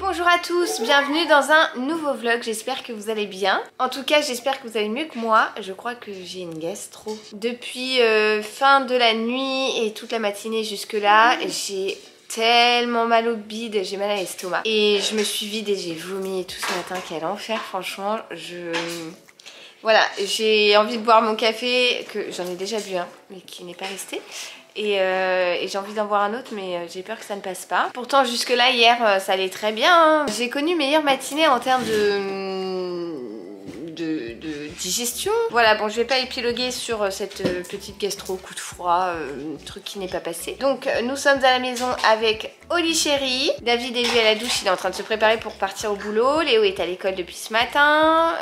bonjour à tous, bienvenue dans un nouveau vlog, j'espère que vous allez bien. En tout cas j'espère que vous allez mieux que moi, je crois que j'ai une gastro. Depuis fin de la nuit et toute la matinée jusque là, j'ai tellement mal au bide, j'ai mal à l'estomac. Et je me suis vidée, j'ai vomi et tout ce matin, quel enfer franchement. Voilà, j'ai envie de boire mon café, que j'en ai déjà bu un, mais qui n'est pas resté. Et j'ai envie d'en boire un autre, mais j'ai peur que ça ne passe pas. Pourtant jusque là hier ça allait très bien, hein. J'ai connu meilleure matinée en termes de digestion. Voilà, bon je vais pas épiloguer sur cette petite gastro coup de froid, truc qui n'est pas passé. Donc nous sommes à la maison avec Oli chéri. David est lui à la douche, il est en train de se préparer pour partir au boulot. Léo est à l'école depuis ce matin.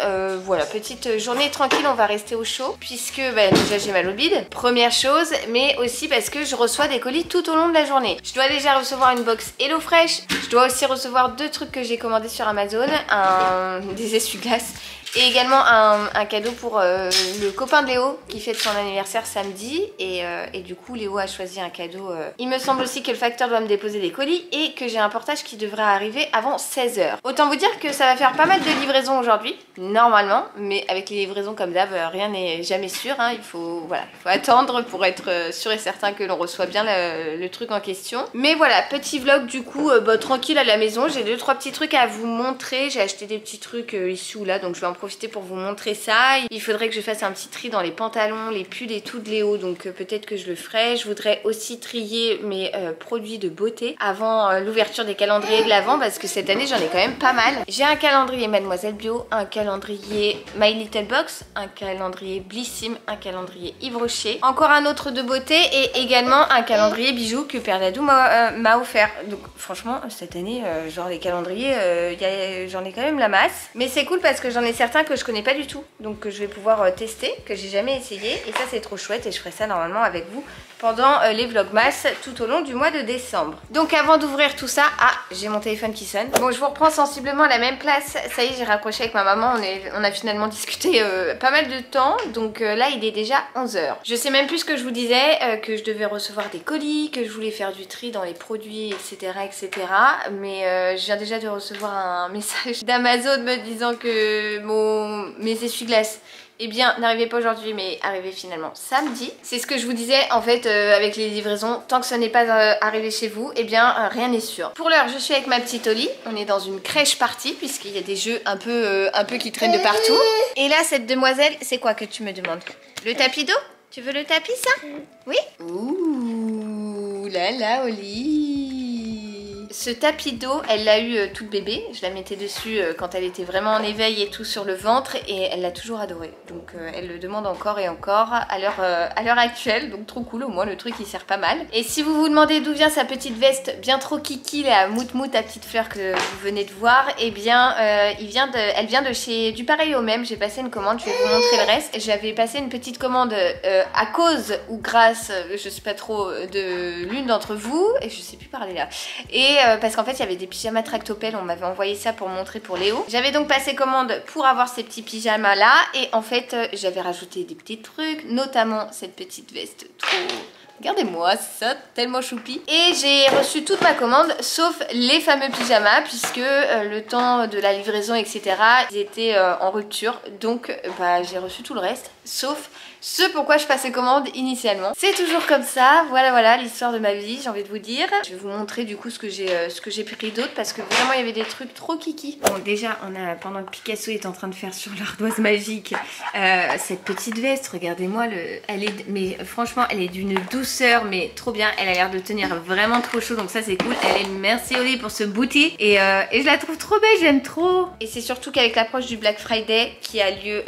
Voilà, petite journée tranquille, on va rester au chaud puisque bah, déjà j'ai mal au bide, première chose, mais aussi parce que je reçois des colis tout au long de la journée. Je dois déjà recevoir une box HelloFresh, je dois aussi recevoir deux trucs que j'ai commandés sur Amazon, des essuie-glaces et également un cadeau pour le copain de Léo qui fête son anniversaire samedi et du coup Léo a choisi un cadeau. Il me semble aussi que le facteur doit me déposer des colis et que j'ai un portage qui devrait arriver avant 16 h. Autant vous dire que ça va faire pas mal de livraisons aujourd'hui, normalement, mais avec les livraisons comme d'hab, rien n'est jamais sûr, hein. Il faut attendre pour être sûr et certain que l'on reçoit bien le truc en question. Mais voilà, petit vlog du coup, tranquille à la maison, j'ai 2-3 petits trucs à vous montrer, j'ai acheté des petits trucs ici ou là, donc je vais en profiter pour vous montrer ça. Il faudrait que je fasse un petit tri dans les pantalons, les pulls et tout de Léo, donc peut-être que je le ferai. Je voudrais aussi trier mes produits de beauté avant l'ouverture des calendriers de l'Avent parce que cette année j'en ai quand même pas mal. J'ai un calendrier Mademoiselle Bio, un calendrier My Little Box, un calendrier Blissim, un calendrier Yves Rocher, encore un autre de beauté et également un calendrier bijoux que Père Dadou m'a offert. Donc franchement cette année genre les calendriers j'en ai quand même la masse, mais c'est cool parce que j'en ai certains que je connais pas du tout, donc que je vais pouvoir tester, que j'ai jamais essayé, et ça c'est trop chouette et je ferai ça normalement avec vous pendant les vlogmas tout au long du mois de décembre. Donc avant d'ouvrir tout ça, j'ai mon téléphone qui sonne. Bon, je vous reprends sensiblement à la même place, ça y est j'ai raccroché avec ma maman, on a finalement discuté pas mal de temps, donc là il est déjà 11 h. Je sais même plus ce que je vous disais, que je devais recevoir des colis, que je voulais faire du tri dans les produits, etc. Mais je viens déjà de recevoir un message d'Amazon me disant que mes essuie-glaces n'arrivait pas aujourd'hui mais arrivait finalement samedi. C'est ce que je vous disais en fait avec les livraisons, tant que ce n'est pas arrivé chez vous, rien n'est sûr. Pour l'heure je suis avec ma petite Oli, on est dans une crèche partie puisqu'il y a des jeux un peu qui traînent de partout. Et là cette demoiselle, c'est quoi que tu me demandes? Le tapis d'eau? Tu veux le tapis ça? Oui? Ouh là là Oli. Ce tapis d'eau, elle l'a eu toute bébé. Je la mettais dessus quand elle était vraiment en éveil et tout sur le ventre et elle l'a toujours adoré. Donc elle le demande encore et encore à l'heure actuelle. Donc trop cool, au moins le truc il sert pas mal. Et si vous vous demandez d'où vient sa petite veste bien trop kiki, la mout à petite fleur que vous venez de voir, elle vient de chez Du Pareil au Même. J'ai passé une commande, je vais vous montrer le reste. J'avais passé une petite commande à cause ou grâce, je sais pas trop, de l'une d'entre vous. Et je sais plus parler là. Et parce qu'en fait il y avait des pyjamas tractopelles, on m'avait envoyé ça pour montrer pour Léo. J'avais donc passé commande pour avoir ces petits pyjamas là et en fait j'avais rajouté des petits trucs, notamment cette petite veste trop... Regardez-moi ça, tellement choupi. Et j'ai reçu toute ma commande sauf les fameux pyjamas puisque le temps de la livraison etc ils étaient en rupture. Donc j'ai reçu tout le reste sauf ce pourquoi je passais commande initialement. C'est toujours comme ça, voilà l'histoire de ma vie, j'ai envie de vous dire. Je vais vous montrer du coup ce que j'ai pris d'autre parce que vraiment il y avait des trucs trop kiki. Bon déjà pendant que Picasso est en train de faire sur l'ardoise magique cette petite veste, regardez-moi, mais franchement elle est d'une douceur mais trop bien, elle a l'air de tenir vraiment trop chaud donc ça c'est cool. Merci Oli pour ce booty et je la trouve trop belle, j'aime trop. Et c'est surtout qu'avec l'approche du Black Friday qui a lieu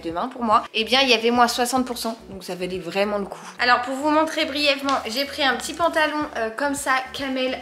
demain pour moi, il y avait moins 60%, donc ça valait vraiment le coup. Alors pour vous montrer brièvement, j'ai pris un petit pantalon comme ça, camel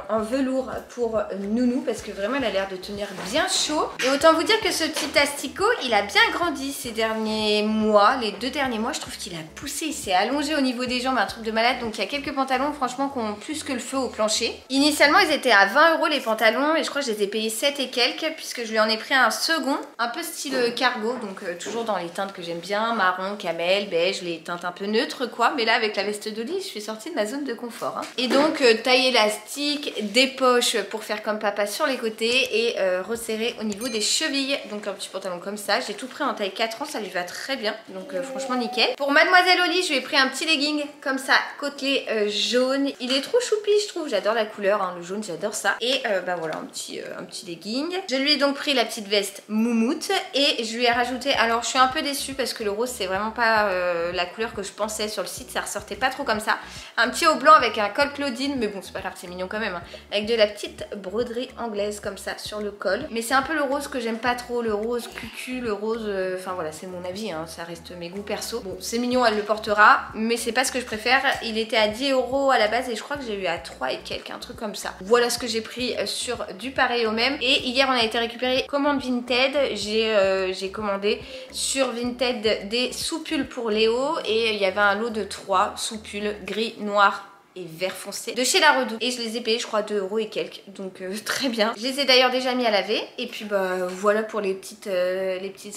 en velours pour Nounou parce que vraiment elle a l'air de tenir bien chaud. Et autant vous dire que ce petit asticot, il a bien grandi ces derniers mois, les 2 derniers mois, je trouve qu'il a poussé, il s'est allongé au niveau des jambes, un truc de malade. Donc il y a quelques pantalons franchement qui ont plus que le feu au plancher. Initialement ils étaient à 20 € les pantalons et je crois que je les ai payés 7 et quelques puisque je lui en ai pris un second, un peu style cargo, donc toujours dans les teintes que j'aime bien, marron, marron, camel, beige, les teintes un peu neutres quoi. Mais là avec la veste d'Oli, je suis sortie de ma zone de confort. Hein. Et donc taille élastique, des poches pour faire comme papa sur les côtés et resserrer au niveau des chevilles. Donc un petit pantalon comme ça. J'ai tout pris en taille 4 ans, ça lui va très bien. Donc franchement nickel. Pour mademoiselle Oli, je lui ai pris un petit legging comme ça, côtelé jaune. Il est trop choupi je trouve, j'adore la couleur, hein, le jaune j'adore ça. Et bah voilà un petit legging. Je lui ai donc pris la petite veste moumoute et je lui ai rajouté, alors je suis un peu déçue parce que le rose c'est vraiment pas la couleur que je pensais sur le site, ça ressortait pas trop comme ça. Un petit haut blanc avec un col Claudine, mais bon c'est pas grave, c'est mignon quand même, hein. Avec de la petite broderie anglaise comme ça sur le col. Mais c'est un peu le rose que j'aime pas trop, le rose cucu, le rose, enfin voilà c'est mon avis, hein, ça reste mes goûts perso. Bon c'est mignon, elle le portera, mais c'est pas ce que je préfère. Il était à 10 € à la base et je crois que j'ai eu à 3 et quelques, un truc comme ça. Voilà ce que j'ai pris sur du pareil au même. Et hier on a été récupérer commande Vinted, j'ai commandé sur Vinted des sous-pulls pour Léo et il y avait un lot de 3 sous-pulls gris, noir et vert foncé de chez La Redoute et je les ai payés je crois 2 € et quelques, donc très bien. Je les ai d'ailleurs déjà mis à laver et puis bah voilà pour les petites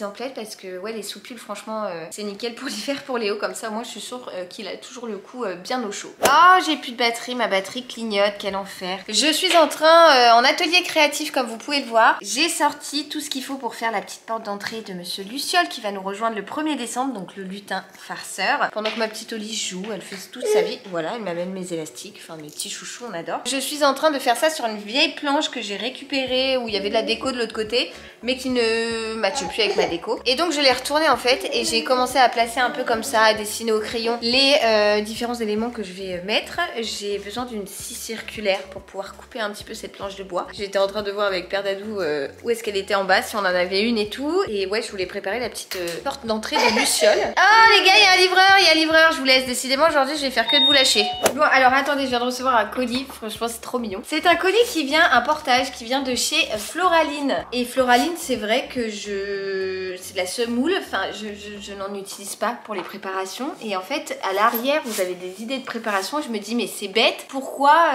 emplettes parce que ouais les sous-pulls franchement c'est nickel pour l'hiver pour Léo, comme ça moi je suis sûre qu'il a toujours le cou bien au chaud. Oh j'ai plus de batterie, ma batterie clignote, quel enfer. Je suis en train en atelier créatif comme vous pouvez le voir, j'ai sorti tout ce qu'il faut pour faire la petite porte d'entrée de Monsieur Luciole qui va nous rejoindre le 1er décembre, donc le lutin farceur, pendant que ma petite Oli joue, elle fait toute sa vie. Voilà, elle m'amène mes élastiques, enfin mes petits chouchous, on adore. Je suis en train de faire ça sur une vieille planche que j'ai récupérée où il y avait de la déco de l'autre côté mais qui ne matche plus avec ma déco. Et donc je l'ai retournée en fait et j'ai commencé à placer un peu comme ça, à dessiner au crayon les différents éléments que je vais mettre. J'ai besoin d'une scie circulaire pour pouvoir couper un petit peu cette planche de bois. J'étais en train de voir avec Père Dadou où est-ce qu'elle était en bas, si on en avait une et tout. Et ouais je voulais préparer la petite porte d'entrée de Luciole. Ah les gars, il y a un livreur, je vous laisse. Décidément aujourd'hui je vais faire que de vous lâcher. Bon alors attendez, je viens de recevoir un colis, franchement c'est trop mignon. C'est un colis qui vient, un portage qui vient de chez Floraline. Et Floraline c'est vrai que c'est de la semoule, enfin je n'en utilise pas pour les préparations. Et en fait à l'arrière vous avez des idées de préparation et je me dis mais c'est bête, pourquoi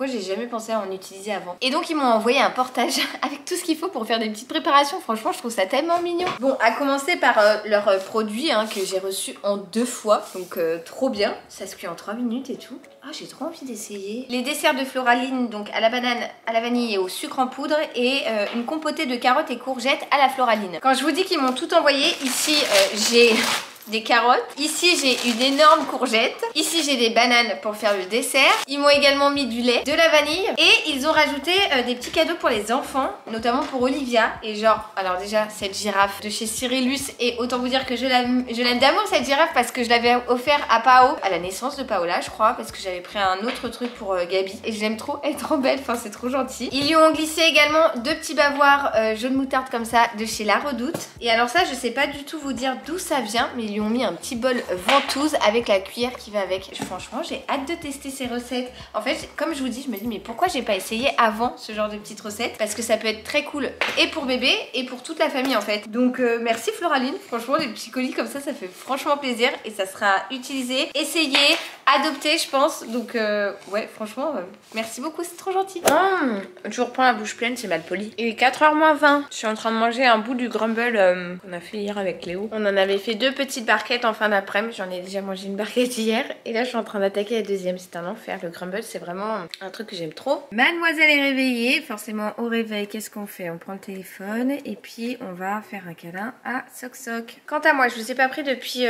j'ai jamais pensé à en utiliser avant. Et donc ils m'ont envoyé un portage avec tout ce qu'il faut pour faire des petites préparations. Franchement je trouve ça tellement mignon. Bon à commencer par leurs produits hein, que j'ai reçus en 2 fois, donc trop bien. Ça se cuit en 3 minutes et tout. Ah j'ai trop envie d'essayer. Les desserts de Floraline, donc à la banane, à la vanille et au sucre en poudre et une compotée de carottes et courgettes à la Floraline. Quand je vous dis qu'ils m'ont tout envoyé, ici j'ai des carottes. Ici j'ai une énorme courgette. Ici j'ai des bananes pour faire le dessert. Ils m'ont également mis du lait, de la vanille et ils ont rajouté des petits cadeaux pour les enfants, notamment pour Olivia. Et genre, alors déjà cette girafe de chez Cyrillus, et autant vous dire que je l'aime d'amour cette girafe parce que je l'avais offert à Pao à la naissance de Paola je crois, parce que j'avais pris un autre truc pour Gabi et je l'aime trop, elle est trop belle, enfin c'est trop gentil. Ils lui ont glissé également 2 petits bavoirs jaune moutarde comme ça de chez La Redoute. Et alors ça je sais pas du tout vous dire d'où ça vient, mais ils lui ont mis un petit bol ventouse avec la cuillère qui va avec. Franchement j'ai hâte de tester ces recettes. En fait comme je vous dis, je me dis mais pourquoi j'ai pas essayé avant ce genre de petites recettes, parce que ça peut être très cool et pour bébé et pour toute la famille en fait. Donc merci Floraline, franchement les petits colis comme ça fait franchement plaisir et ça sera utilisé, essayé, adopté je pense. Donc ouais franchement merci beaucoup, c'est trop gentil. Je reprends la bouche pleine, c'est mal poli. Il est 4h moins 20, je suis en train de manger un bout du crumble qu'on a fait hier avec Léo. On en avait fait 2 petites barquettes en fin d'après-midi, j'en ai déjà mangé une barquette hier et là je suis en train d'attaquer la deuxième. C'est un enfer, le crumble c'est vraiment un truc que j'aime trop. Mademoiselle est réveillée, forcément au réveil qu'est-ce qu'on fait? On prend le téléphone et puis on va faire un câlin à Soc Soc. Quant à moi je vous ai pas pris depuis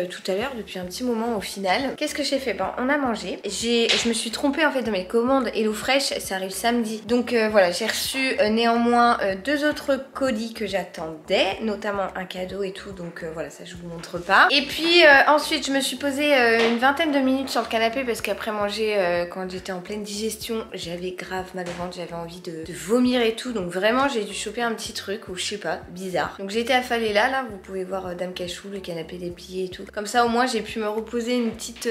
tout à l'heure, depuis un petit moment au final. Qu'est-ce que j'ai fait? Bon on a mangé, je me suis trompée en fait de mes commandes HelloFresh, ça arrive samedi. Donc voilà j'ai reçu néanmoins 2 autres colis que j'attendais, notamment un cadeau et tout, donc voilà ça je vous montre pas. Et puis ensuite je me suis posée une vingtaine de minutes sur le canapé parce qu'après manger quand j'étais en pleine digestion j'avais grave mal au ventre, j'avais envie de vomir et tout, donc vraiment j'ai dû choper un petit truc ou je sais pas, bizarre. Donc j'ai été affalée là vous pouvez voir Dame Cachou, le canapé déplié et tout. Comme ça au moins j'ai pu me reposer une petite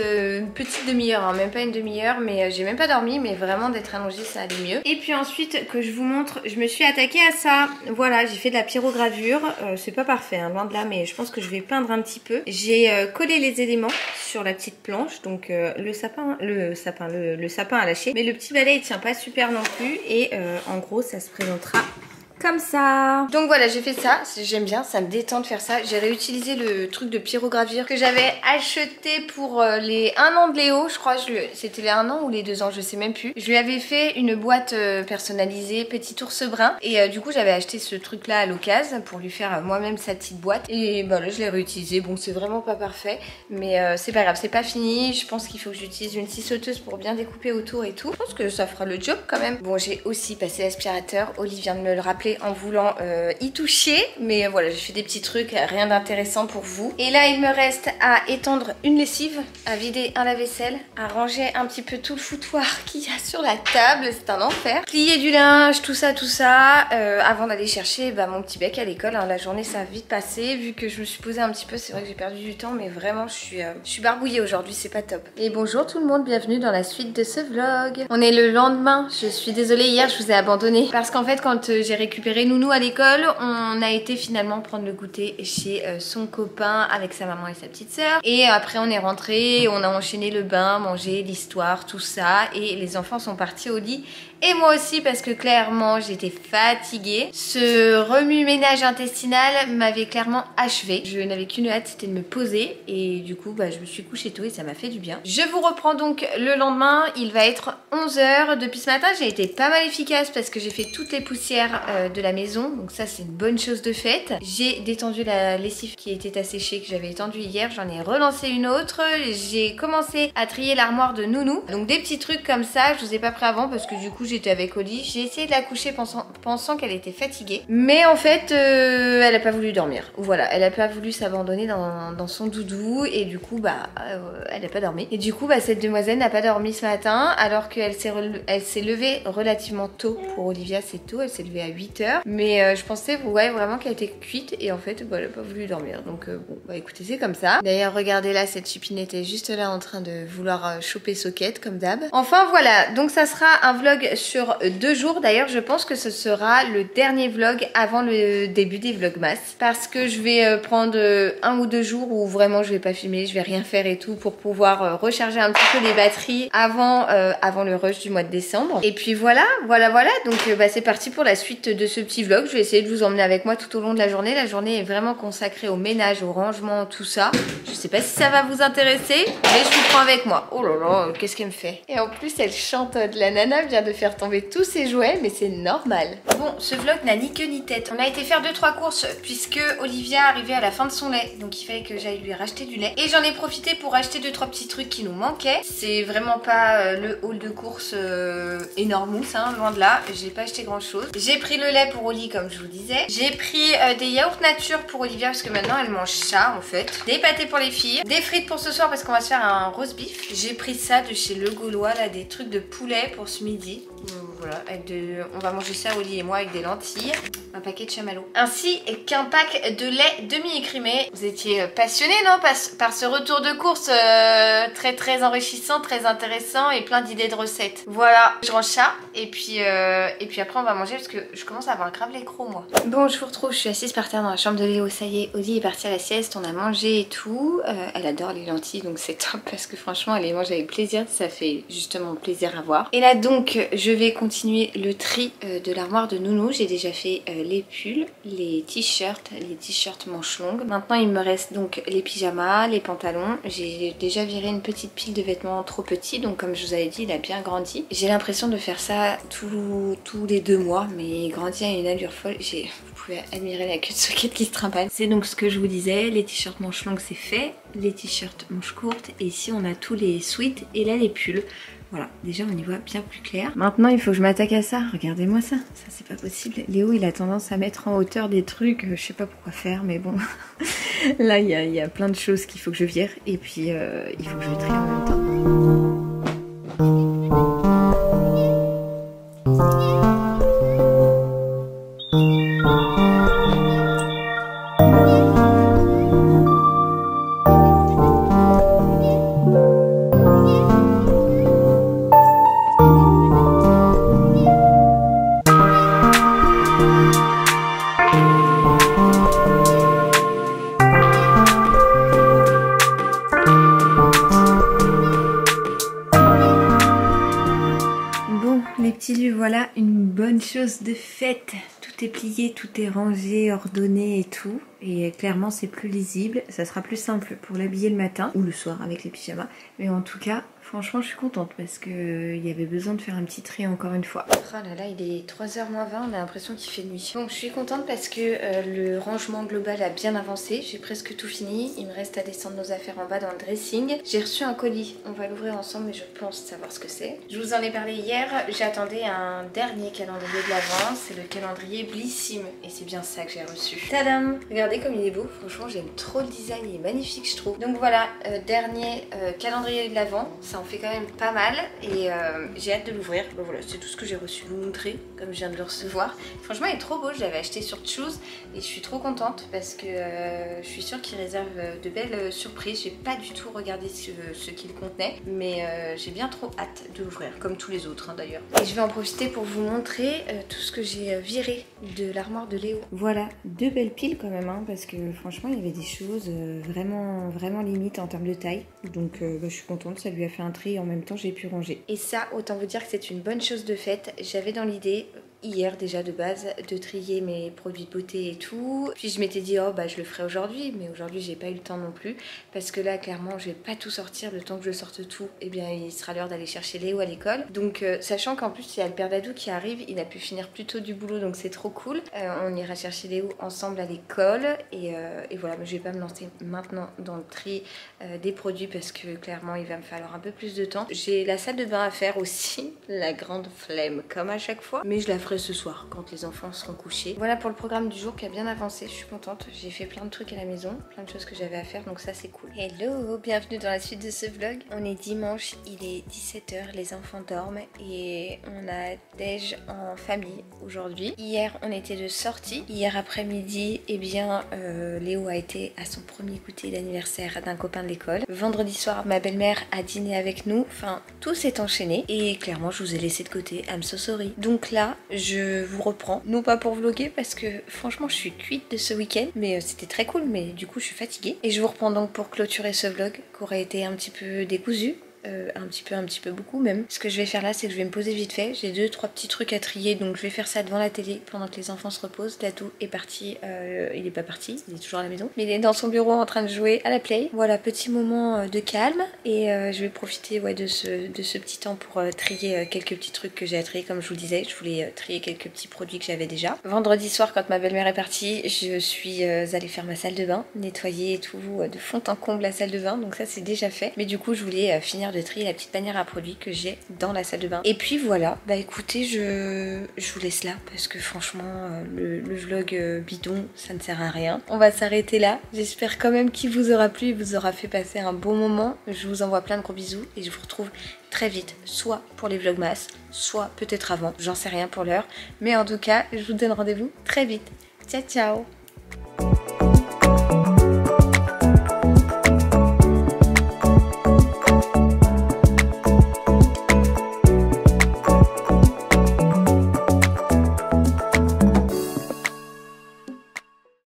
demi-heure, hein, même pas une demi-heure, mais j'ai même pas dormi, mais vraiment d'être allongée ça allait mieux. Et puis ensuite que je vous montre, je me suis attaquée à ça. Voilà, j'ai fait de la pyrogravure, c'est pas parfait hein, loin de là, mais je pense que je vais peindre un petit peu. J'ai collé les éléments sur la petite planche, donc le sapin à lâcher, mais le petit balai il tient pas super non plus et en gros ça se présentera comme ça. Donc voilà, j'ai fait ça, j'aime bien, ça me détend de faire ça. J'ai réutilisé le truc de pyrogravure que j'avais acheté pour les 1 an de Léo, je crois, c'était les 1 an ou les 2 ans, je sais même plus. Je lui avais fait une boîte personnalisée Petit ours brun et du coup j'avais acheté ce truc là à l'occasion pour lui faire moi-même sa petite boîte et bah là je l'ai réutilisé. Bon, c'est vraiment pas parfait mais c'est pas grave, c'est pas fini. Je pense qu'il faut que j'utilise une scie sauteuse pour bien découper autour et tout. Je pense que ça fera le job quand même. Bon, j'ai aussi passé l'aspirateur, Oli vient de me le rappeler en voulant y toucher, mais voilà, j'ai fait des petits trucs, rien d'intéressant pour vous. Et là il me reste à étendre une lessive, à vider un lave-vaisselle, à ranger un petit peu tout le foutoir qu'il y a sur la table, c'est un enfer. Plier du linge, tout ça, avant d'aller chercher mon petit bec à l'école. Hein. La journée ça a vite passé, vu que je me suis posée un petit peu, c'est vrai que j'ai perdu du temps, mais vraiment je suis barbouillée aujourd'hui, c'est pas top. Et bonjour tout le monde, bienvenue dans la suite de ce vlog. On est le lendemain, je suis désolée, hier je vous ai abandonné, parce qu'en fait quand j'ai récupéré Nounou à l'école, on a été finalement prendre le goûter chez son copain avec sa maman et sa petite sœur. Et après on est rentré, on a enchaîné le bain, manger, l'histoire, tout ça, et les enfants sont partis au lit. Et moi aussi parce que clairement j'étais fatiguée. Ce remue-ménage intestinal m'avait clairement achevée. Je n'avais qu'une hâte, c'était de me poser. Et du coup je me suis couchée tôt et ça m'a fait du bien. Je vous reprends donc le lendemain. Il va être 11 h. Depuis ce matin j'ai été pas mal efficace parce que j'ai fait toutes les poussières de la maison. Donc ça c'est une bonne chose de faite. J'ai détendu la lessive qui était asséchée que j'avais étendue hier. J'en ai relancé une autre. J'ai commencé à trier l'armoire de Nounou. Donc des petits trucs comme ça. Je vous ai pas pris avant parce que du coup j'étais avec Oli, j'ai essayé de la coucher pensant qu'elle était fatiguée, mais en fait elle a pas voulu dormir. Voilà, elle a pas voulu s'abandonner dans son doudou et du coup elle a pas dormi. Et du coup cette demoiselle n'a pas dormi ce matin alors qu'elle s'est levée relativement tôt. Pour Olivia c'est tôt, elle s'est levée à 8 h, mais je pensais vraiment qu'elle était cuite et en fait elle a pas voulu dormir. Donc bon écoutez, c'est comme ça. D'ailleurs regardez là, cette chipinette est juste là en train de vouloir choper Socket comme d'hab. Enfin voilà, donc ça sera un vlog sur 2 jours. D'ailleurs je pense que ce sera le dernier vlog avant le début des vlogmas, parce que je vais prendre 1 ou 2 jours où vraiment je vais pas filmer, je vais rien faire et tout pour pouvoir recharger un petit peu les batteries avant le rush du mois de décembre. Et puis voilà. Donc c'est parti pour la suite de ce petit vlog. Je vais essayer de vous emmener avec moi tout au long de la journée. La journée est vraiment consacrée au ménage, au rangement, tout ça. Je sais pas si ça va vous intéresser, mais je vous prends avec moi. Oh là là, qu'est-ce qu'elle me fait? Et en plus elle chante de la nana vient de faire tomber tous ses jouets, mais c'est normal. Bon, ce vlog n'a ni queue ni tête. On a été faire 2-3 courses puisque Olivia arrivait à la fin de son lait, donc il fallait que j'aille lui racheter du lait. Et j'en ai profité pour acheter 2-3 petits trucs qui nous manquaient. C'est vraiment pas le haul de course énormous, hein, loin de là. J'ai pas acheté grand chose. J'ai pris le lait pour Oli comme je vous disais. J'ai pris des yaourts nature pour Olivia parce que maintenant elle mange ça en fait. Des pâtés pour les filles. Des frites pour ce soir parce qu'on va se faire un roast beef. J'ai pris ça de chez Le Gaulois là, des trucs de poulet pour ce midi. Voilà, on va manger ça Oli et moi avec des lentilles, un paquet de chamallows, ainsi qu'un pack de lait demi-écrimé. Vous étiez passionnés non par ce retour de course très enrichissant, très intéressant et plein d'idées de recettes. Voilà, je range ça et puis après on va manger parce que je commence à avoir grave les crocs moi. Bon, je vous retrouve, je suis assise par terre dans la chambre de Léo, ça y est, Oli est partie à la sieste, on a mangé et tout. Elle adore les lentilles donc c'est top parce que franchement elle les mange avec plaisir, ça fait justement plaisir à voir. Et là donc je vais continuer le tri de l'armoire de Nounou. J'ai déjà fait les pulls, les t-shirts manches longues. Maintenant il me reste donc les pyjamas, les pantalons. J'ai déjà viré une petite pile de vêtements trop petits, donc comme je vous avais dit il a bien grandi. J'ai l'impression de faire ça tous les 2 mois, mais il grandit à une allure folle. Vous pouvez admirer la queue de Socket qui se trimballe. C'est donc ce que je vous disais, les t-shirts manches longues c'est fait, les t-shirts manches courtes et ici on a tous les sweats et là les pulls. Voilà, déjà on y voit bien plus clair. Maintenant il faut que je m'attaque à ça. Regardez-moi ça, ça c'est pas possible. Léo il a tendance à mettre en hauteur des trucs, je sais pas pourquoi faire, mais bon. Là il y a plein de choses qu'il faut que je vire et puis il faut que je trie en même temps. Voilà une bonne chose de faite. Tout tout est plié, tout est rangé, ordonné et tout. Et clairement c'est plus lisible, ça sera plus simple pour l'habiller le matin ou le soir avec les pyjamas. Mais en tout cas, franchement je suis contente parce qu'il y avait besoin de faire un petit tri encore une fois. Oh là là, il est 3h moins 20, on a l'impression qu'il fait nuit. Donc je suis contente parce que le rangement global a bien avancé, j'ai presque tout fini. Il me reste à descendre nos affaires en bas dans le dressing. J'ai reçu un colis, on va l'ouvrir ensemble mais je pense savoir ce que c'est. Je vous en ai parlé hier, j'attendais un dernier calendrier de l'Avent, c'est le calendrier Blissim et c'est bien ça que j'ai reçu. Tadam! Regardez comme il est beau, franchement j'aime trop le design, il est magnifique je trouve. Donc voilà, dernier calendrier de l'Avent, ça en fait quand même pas mal et j'ai hâte de l'ouvrir. Bon voilà, c'est tout ce que j'ai reçu, vous montrer comme je viens de le recevoir. Franchement il est trop beau, je l'avais acheté sur Choose et je suis trop contente parce que je suis sûre qu'il réserve de belles surprises. J'ai pas du tout regardé ce qu'il contenait mais j'ai bien trop hâte de l'ouvrir, comme tous les autres hein, d'ailleurs. Et je vais en profiter pour vous montrer tout ce que j'ai viré de l'armoire de Léo. Voilà, deux belles piles quand même hein, parce que franchement il y avait des choses vraiment limites en termes de taille. Donc je suis contente, ça lui a fait un tri et en même temps j'ai pu ranger. Et ça, autant vous dire que c'est une bonne chose de faite. J'avais dans l'idée hier déjà de base de trier mes produits de beauté et tout, puis je m'étais dit oh bah je le ferai aujourd'hui, mais aujourd'hui j'ai pas eu le temps non plus parce que là clairement je vais pas tout sortir, le temps que je sorte tout et bien il sera l'heure d'aller chercher Léo à l'école. Donc sachant qu'en plus il y a le père d'Adou qui arrive, il a pu finir plus tôt du boulot donc c'est trop cool. On ira chercher Léo ensemble à l'école et voilà, mais je vais pas me lancer maintenant dans le tri des produits parce que clairement il va me falloir un peu plus de temps. J'ai la salle de bain à faire aussi, la grande flemme comme à chaque fois, mais je la ferai ce soir quand les enfants seront couchés. Voilà pour le programme du jour qui a bien avancé, je suis contente. J'ai fait plein de trucs à la maison, plein de choses que j'avais à faire donc ça c'est cool. Hello, bienvenue dans la suite de ce vlog. On est dimanche, il est 17h, les enfants dorment et on a déj en famille aujourd'hui. Hier on était de sortie, hier après-midi eh bien Léo a été à son premier goûter d'anniversaire d'un copain de l'école. Vendredi soir ma belle-mère a dîné avec nous, enfin tout s'est enchaîné et clairement je vous ai laissé de côté, I'm so sorry. Donc là je vous reprends, non pas pour vlogger parce que franchement je suis cuite de ce week-end mais c'était très cool mais du coup je suis fatiguée et je vous reprends donc pour clôturer ce vlog qui aurait été un petit peu décousu. Un petit peu beaucoup même. Ce que je vais faire là c'est que je vais me poser vite fait, j'ai 2-3 petits trucs à trier donc je vais faire ça devant la télé pendant que les enfants se reposent. Dadou est parti, il est pas parti, il est toujours à la maison mais il est dans son bureau en train de jouer à la play. Voilà, petit moment de calme et je vais profiter ouais, de ce petit temps pour trier quelques petits trucs que j'ai à trier comme je vous le disais. Je voulais trier quelques petits produits que j'avais déjà. Vendredi soir quand ma belle-mère est partie je suis allée faire ma salle de bain, nettoyer et tout de fond en comble la salle de bain donc ça c'est déjà fait mais du coup je voulais finir de trier la petite panière à produits que j'ai dans la salle de bain. Et puis voilà, bah écoutez, je vous laisse là parce que franchement le vlog bidon ça ne sert à rien. On va s'arrêter là. J'espère quand même qu'il vous aura plu, vous aura fait passer un bon moment. Je vous envoie plein de gros bisous et je vous retrouve très vite, soit pour les vlogmas, soit peut-être avant, j'en sais rien pour l'heure. Mais en tout cas, je vous donne rendez-vous très vite. Ciao ciao.